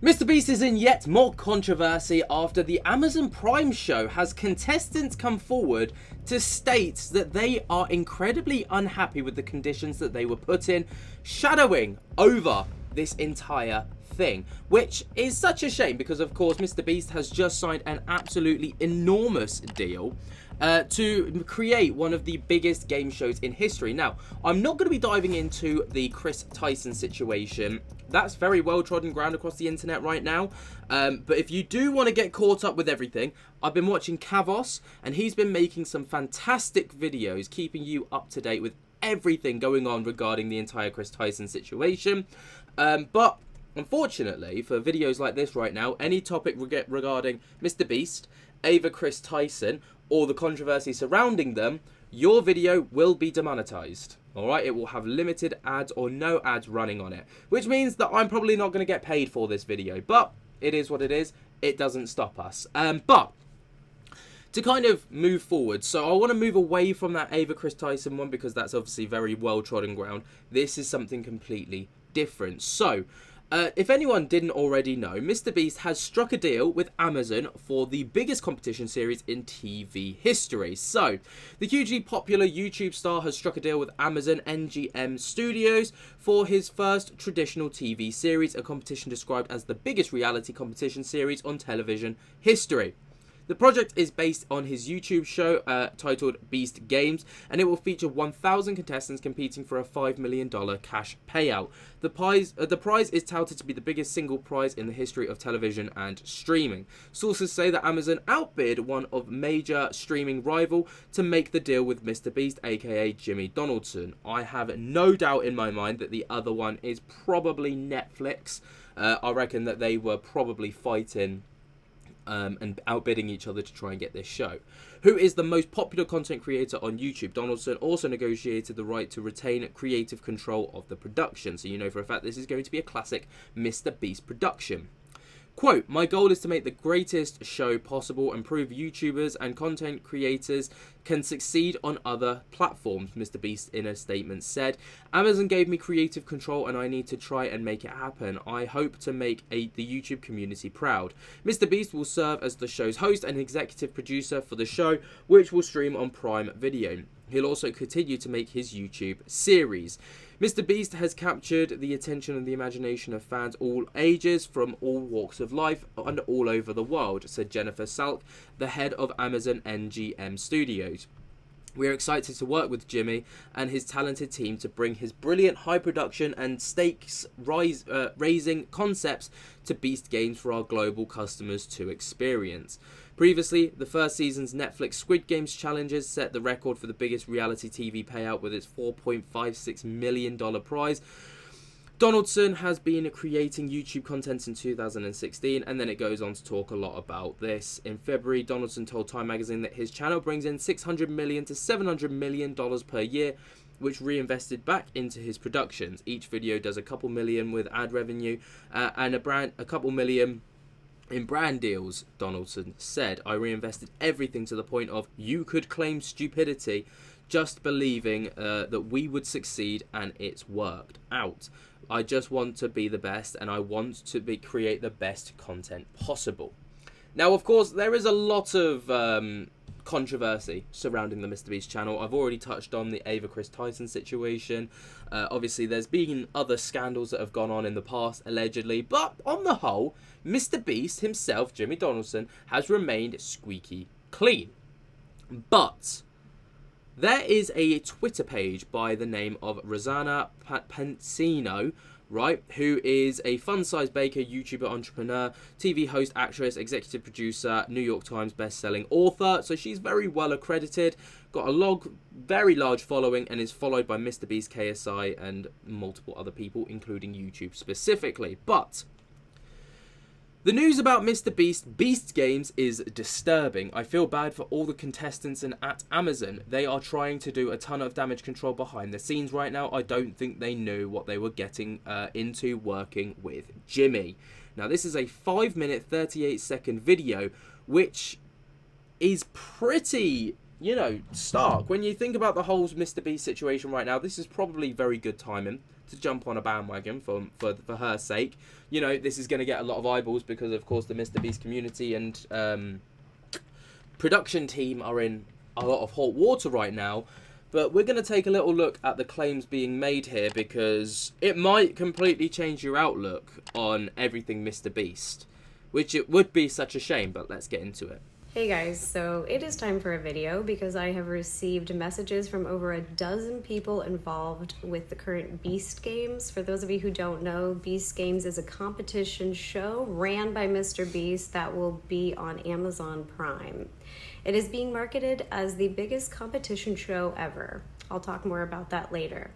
MrBeast is in yet more controversy after the Amazon Prime show has contestants come forward to state that they are incredibly unhappy with the conditions that they were put in, shadowing over this entire thing, which is such a shame because, of course, MrBeast has just signed an absolutely enormous deal to create one of the biggest game shows in history. Now, I'm not going to be diving into the Chris Tyson situation. That's very well trodden ground across the internet right now. But if you do want to get caught up with everything, I've been watching Kavos, and he's been making some fantastic videos keeping you up to date with everything going on regarding the entire Chris Tyson situation. But unfortunately, for videos like this right now, any topic regarding MrBeast, Ava Chris Tyson, or the controversy surrounding them, your video will be demonetized. Alright, it will have limited ads or no ads running on it, which means that I'm probably not going to get paid for this video, but it is what it is. It doesn't stop us. But to kind of move forward, so I want to move away from that Ava Chris Tyson one because that's obviously very well trodden ground. This is something completely different. So if anyone didn't already know, MrBeast has struck a deal with Amazon for the biggest competition series in TV history. So, the hugely popular YouTube star has struck a deal with Amazon MGM Studios for his first traditional TV series, a competition described as the biggest reality competition series on television history. The project is based on his YouTube show titled Beast Games, and it will feature 1,000 contestants competing for a $5 million cash payout. The prize is touted to be the biggest single prize in the history of television and streaming. Sources say that Amazon outbid one of major streaming rival to make the deal with MrBeast, aka Jimmy Donaldson. I have no doubt in my mind that the other one is probably Netflix. I reckon that they were probably fighting and outbidding each other to try and get this show. Who is the most popular content creator on YouTube? Donaldson also negotiated the right to retain creative control of the production. So you know for a fact this is going to be a classic MrBeast production. Quote, my goal is to make the greatest show possible and prove YouTubers and content creators can succeed on other platforms, MrBeast in a statement said. Amazon gave me creative control and I need to try and make it happen. I hope to make the YouTube community proud. MrBeast will serve as the show's host and executive producer for the show, which will stream on Prime Video. He'll also continue to make his YouTube series. MrBeast has captured the attention and the imagination of fans all ages, from all walks of life and all over the world, said Jennifer Salk, the head of Amazon MGM Studios. We are excited to work with Jimmy and his talented team to bring his brilliant high production and stakes raising concepts to Beast Games for our global customers to experience. Previously, the first season's Netflix Squid Games challenges set the record for the biggest reality TV payout with its $4.56 million prize. Donaldson has been creating YouTube content since 2016, and then it goes on to talk a lot about this. In February, Donaldson told Time magazine that his channel brings in $600 million to $700 million per year, which reinvested back into his productions. Each video does a couple million with ad revenue and a couple million in brand deals, Donaldson said. I reinvested everything to the point of you could claim stupidity, just believing that we would succeed, and it's worked out. I just want to be the best, and I want to create the best content possible. Now, of course, there is a lot of controversy surrounding the MrBeast channel. I've already touched on the Ava Chris Tyson situation. Obviously, there's been other scandals that have gone on in the past, allegedly. But on the whole, MrBeast himself, Jimmy Donaldson, has remained squeaky clean. But there is a Twitter page by the name of Rosanna Pansino, right, who is a fun-sized baker, YouTuber, entrepreneur, TV host, actress, executive producer, New York Times best-selling author. So she's very well accredited, got a very large following, and is followed by MrBeast, KSI, and multiple other people, including YouTube specifically. But the news about MrBeast Beast Games is disturbing. I feel bad for all the contestants and at Amazon. They are trying to do a ton of damage control behind the scenes right now. I don't think they knew what they were getting into working with Jimmy. Now, this is a 5-minute, 38-second video, which is pretty, stark. When you think about the whole MrBeast situation right now, this is probably very good timing to jump on a bandwagon for her sake. You know, this is going to get a lot of eyeballs because, of course, the MrBeast community and production team are in a lot of hot water right now. But we're going to take a little look at the claims being made here because it might completely change your outlook on everything MrBeast, which it would be such a shame, but let's get into it. Hey guys, so it is time for a video because I have received messages from over a dozen people involved with the current Beast Games. For those of you who don't know, Beast Games is a competition show ran by MrBeast that will be on Amazon Prime. It is being marketed as the biggest competition show ever. I'll talk more about that later.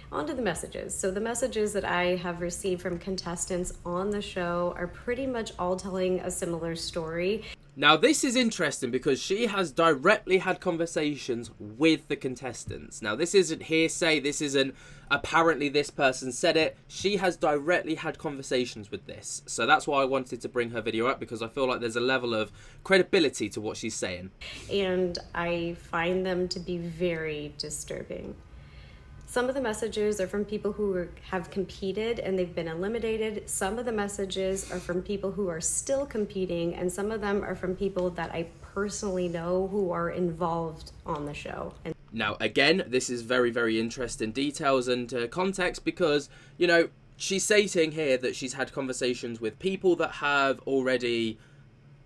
On to the messages. So the messages that I have received from contestants on the show are pretty much all telling a similar story. Now, this is interesting because she has directly had conversations with the contestants. Now, this isn't hearsay. This isn't apparently this person said it. She has directly had conversations with this. So that's why I wanted to bring her video up, because I feel like there's a level of credibility to what she's saying. And I find them to be very disturbing. Some of the messages are from people who have competed and they've been eliminated. Some of the messages are from people who are still competing, and some of them are from people that I personally know who are involved on the show. Now, again, this is very, very interesting details and context because, you know, she's stating here that she's had conversations with people that have already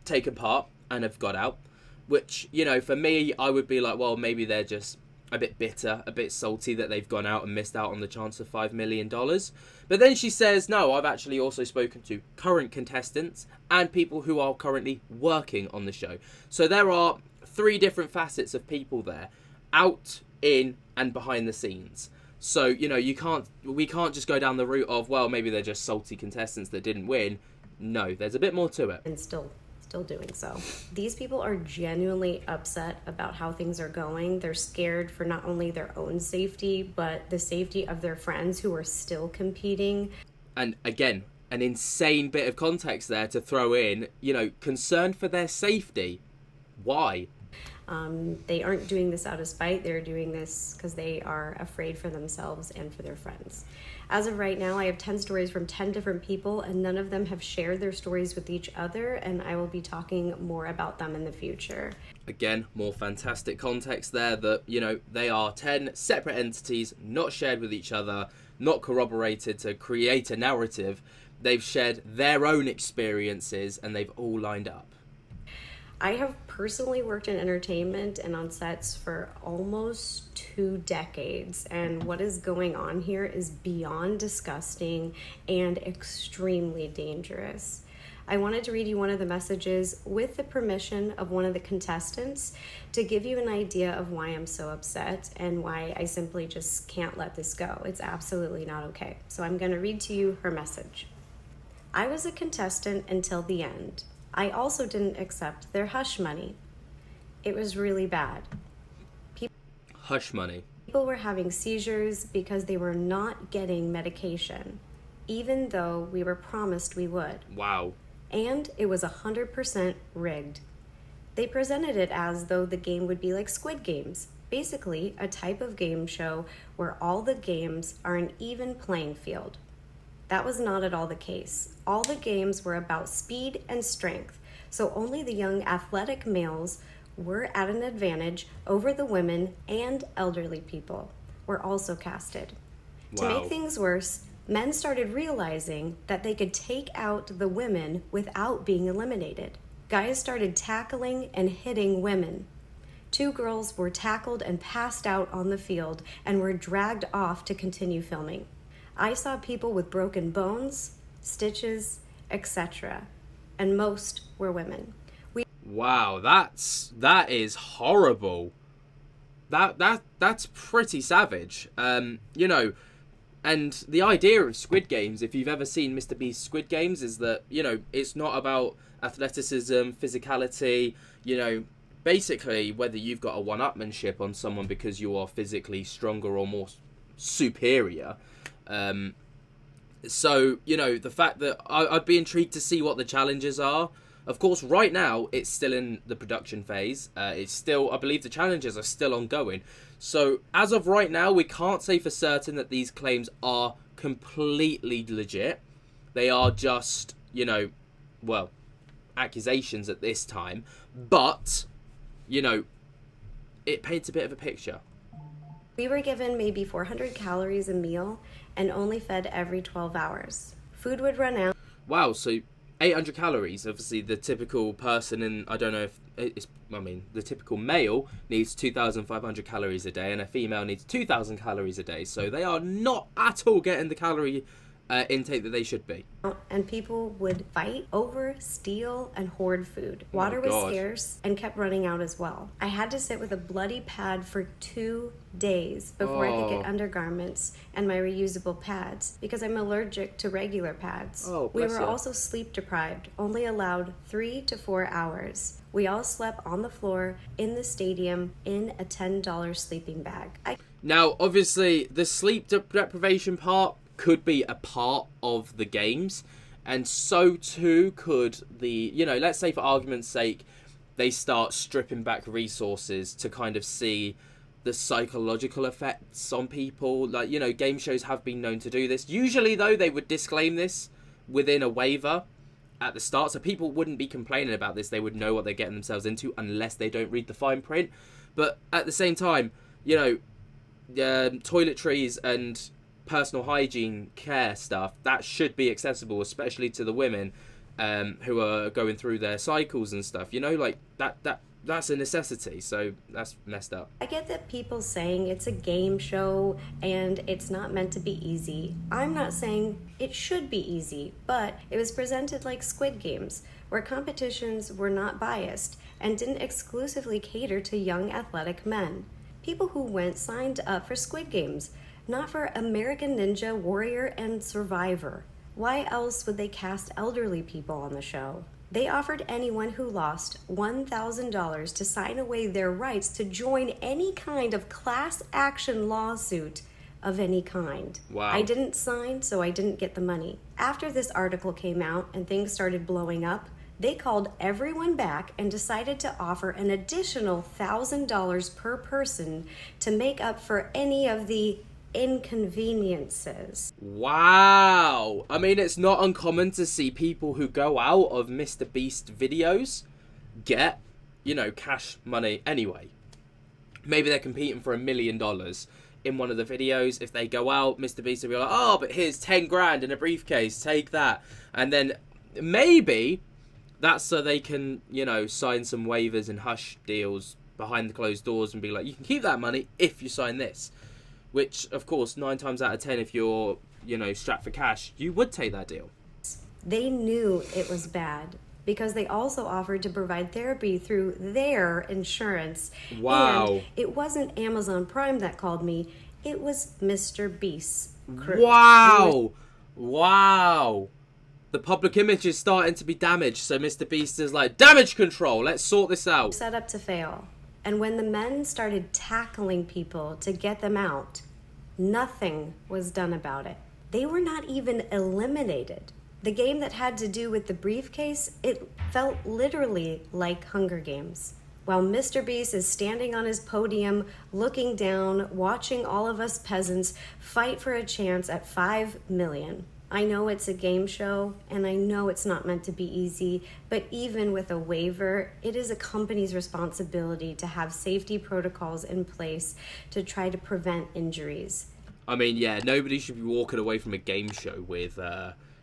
taken part and have got out, which, you know, for me, I would be like, well, maybe they're just a bit bitter, a bit salty that they've gone out and missed out on the chance of $5 million. But then she says, no, I've actually also spoken to current contestants and people who are currently working on the show. So there are 3 different facets of people there, out, in, and behind the scenes. So, you know, we can't just go down the route of, well, maybe they're just salty contestants that didn't win. No, there's a bit more to it. And still doing so. These people are genuinely upset about how things are going. They're scared for not only their own safety, but the safety of their friends who are still competing. And again, an insane bit of context there to throw in, you know, concerned for their safety. Why? They aren't doing this out of spite. They're doing this because they are afraid for themselves and for their friends. As of right now, I have 10 stories from 10 different people, and none of them have shared their stories with each other, and I will be talking more about them in the future. Again, more fantastic context there that, you know, they are 10 separate entities, not shared with each other, not corroborated to create a narrative. They've shared their own experiences, and they've all lined up. I have personally worked in entertainment and on sets for almost 2 decades, and what is going on here is beyond disgusting and extremely dangerous. I wanted to read you one of the messages with the permission of one of the contestants to give you an idea of why I'm so upset and why I simply just can't let this go. It's absolutely not okay. So I'm going to read to you her message. I was a contestant until the end. I also didn't accept their hush money. It was really bad. Hush money. People were having seizures because they were not getting medication, even though we were promised we would. Wow. And it was 100% rigged. They presented it as though the game would be like Squid Games, basically a type of game show where all the games are an even playing field. That was not at all the case. All the games were about speed and strength, so only the young athletic males were at an advantage over the women, and elderly people were also casted. Wow. To make things worse, men started realizing that they could take out the women without being eliminated. Guys started tackling and hitting women. 2 girls were tackled and passed out on the field and were dragged off to continue filming. I saw people with broken bones, stitches, etc., and most were women. Wow, that is horrible. That's pretty savage. You know, and the idea of Squid Games, if you've ever seen MrBeast's Squid Games, is that, you know, it's not about athleticism, physicality, you know, basically whether you've got a one-upmanship on someone because you are physically stronger or more superior. So, you know, the fact that I'd be intrigued to see what the challenges are. Of course, right now, it's still in the production phase. It's still, I believe the challenges are still ongoing. So, as of right now, we can't say for certain that these claims are completely legit. They are just, you know, well, accusations at this time. But, you know, it paints a bit of a picture. We were given maybe 400 calories a meal and only fed every 12 hours. Food would run out. Wow, so 800 calories. Obviously, the typical person, and I don't know if it's, I mean, the typical male needs 2,500 calories a day, and a female needs 2,000 calories a day. So they are not at all getting the calorie intake that they should be. And people would fight over, steal, and hoard food. Water was scarce and kept running out as well. I had to sit with a bloody pad for 2 days before I could get undergarments and my reusable pads because I'm allergic to regular pads. We were also sleep deprived, only allowed 3 to 4 hours. We all slept on the floor in the stadium in a $10 sleeping bag. Now, obviously, the sleep deprivation part could be a part of the games, and so too could the, you know, let's say for argument's sake, they start stripping back resources to kind of see the psychological effects on people. Like, you know, game shows have been known to do this. Usually, though, they would disclaim this within a waiver at the start, so people wouldn't be complaining about this. They would know what they're getting themselves into unless they don't read the fine print. But at the same time, you know, toiletries and personal hygiene care stuff, that should be accessible, especially to the women who are going through their cycles and stuff, you know, like that's a necessity. So that's messed up. I get that people saying it's a game show and it's not meant to be easy. I'm not saying it should be easy, but it was presented like Squid Games, where competitions were not biased and didn't exclusively cater to young athletic men. People who went signed up for Squid Games, not for American Ninja Warrior and Survivor. Why else would they cast elderly people on the show? They offered anyone who lost $1,000 to sign away their rights to join any kind of class action lawsuit of any kind. Wow. I didn't sign, so I didn't get the money. After this article came out and things started blowing up, they called everyone back and decided to offer an additional $1,000 per person to make up for any of the inconveniences. Wow. I mean, it's not uncommon to see people who go out of MrBeast videos get, you know, cash money anyway. Maybe they're competing for $1 million in one of the videos. If they go out, MrBeast will be like, oh, but here's 10 grand in a briefcase, take that. And then maybe that's so they can, you know, sign some waivers and hush deals behind the closed doors and be like, you can keep that money if you sign this. Which, of course, 9 times out of 10, if you're, you know, strapped for cash, you would take that deal. They knew it was bad because they also offered to provide therapy through their insurance. Wow. And it wasn't Amazon Prime that called me. It was MrBeast's crew. Wow. Wow. The public image is starting to be damaged, so MrBeast is like, damage control, let's sort this out. Set up to fail. And when the men started tackling people to get them out, nothing was done about it. They were not even eliminated. The game that had to do with the briefcase, it felt literally like Hunger Games. While MrBeast is standing on his podium, looking down, watching all of us peasants fight for a chance at 5 million. I know it's a game show, and I know it's not meant to be easy, but even with a waiver, it is a company's responsibility to have safety protocols in place to try to prevent injuries. I mean, yeah, nobody should be walking away from a game show with,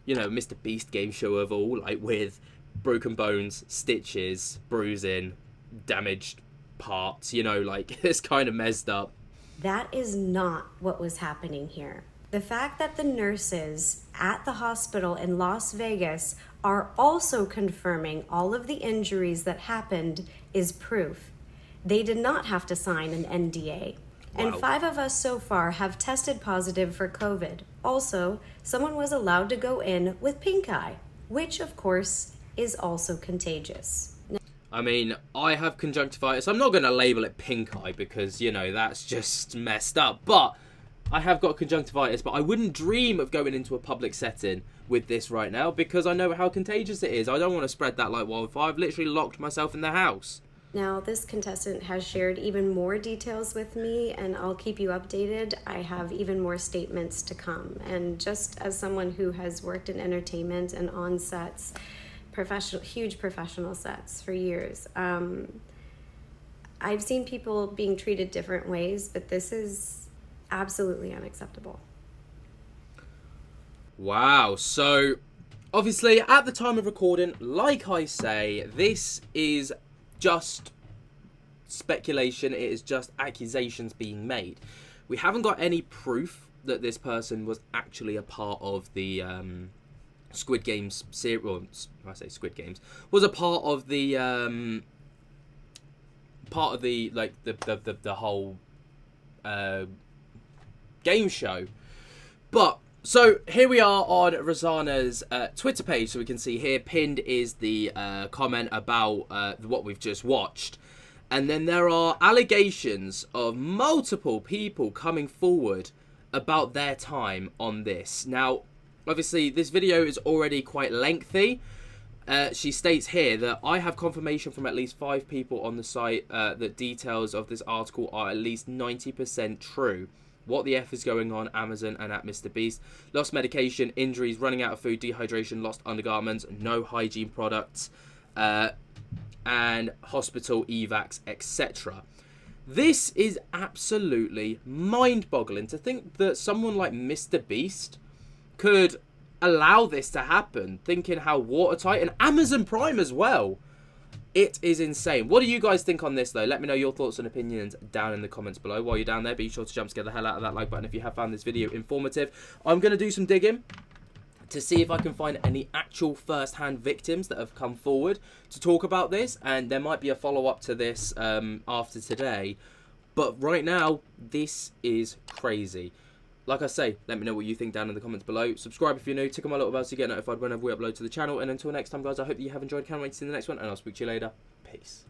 you know, MrBeast game show of all, like with broken bones, stitches, bruising, damaged parts, you know, like, it's kind of messed up. That is not what was happening here. The fact that the nurses at the hospital in Las Vegas are also confirming all of the injuries that happened is proof. They did not have to sign an NDA. Wow. And 5 of us so far have tested positive for COVID. Also, someone was allowed to go in with pink eye, which of course is also contagious. I mean, I have conjunctivitis. I'm not going to label it pink eye because, you know, that's just messed up. But I have got conjunctivitis, but I wouldn't dream of going into a public setting with this right now because I know how contagious it is. I don't want to spread that like wildfire. I've literally locked myself in the house. Now, this contestant has shared even more details with me, and I'll keep you updated. I have even more statements to come. And just as someone who has worked in entertainment and on sets, huge professional sets for years, I've seen people being treated different ways, but this is absolutely unacceptable. Wow. So, obviously, at the time of recording, like I say, this is just speculation. It is just accusations being made. We haven't got any proof that this person was actually a part of the Squid Games series. Well, I say Squid Games was a part of the like the whole game show. But so here we are on Rosanna's Twitter page, so we can see here pinned is the comment about what we've just watched. And then there are allegations of multiple people coming forward about their time on this. Now, obviously, this video is already quite lengthy. She states here that I have confirmation from at least 5 people on the site that details of this article are at least 90% true. What the F is going on? Amazon and at MrBeast. Lost medication, injuries, running out of food, dehydration, lost undergarments, no hygiene products, and hospital evacs, etc. This is absolutely mind-boggling to think that someone like MrBeast could allow this to happen, thinking how watertight, and Amazon Prime as well. It is insane. What do you guys think on this, though? Let me know your thoughts and opinions down in the comments below. While you're down there, be sure to jump scare the hell out of that like button if you have found this video informative. I'm going to do some digging to see if I can find any actual first-hand victims that have come forward to talk about this, and there might be a follow-up to this after today. But right now, this is crazy. Like I say, let me know what you think down in the comments below. Subscribe if you're new, tick on my little bell so you get notified whenever we upload to the channel. And until next time, guys, I hope that you have enjoyed. Can't wait to see the next one, and I'll speak to you later. Peace.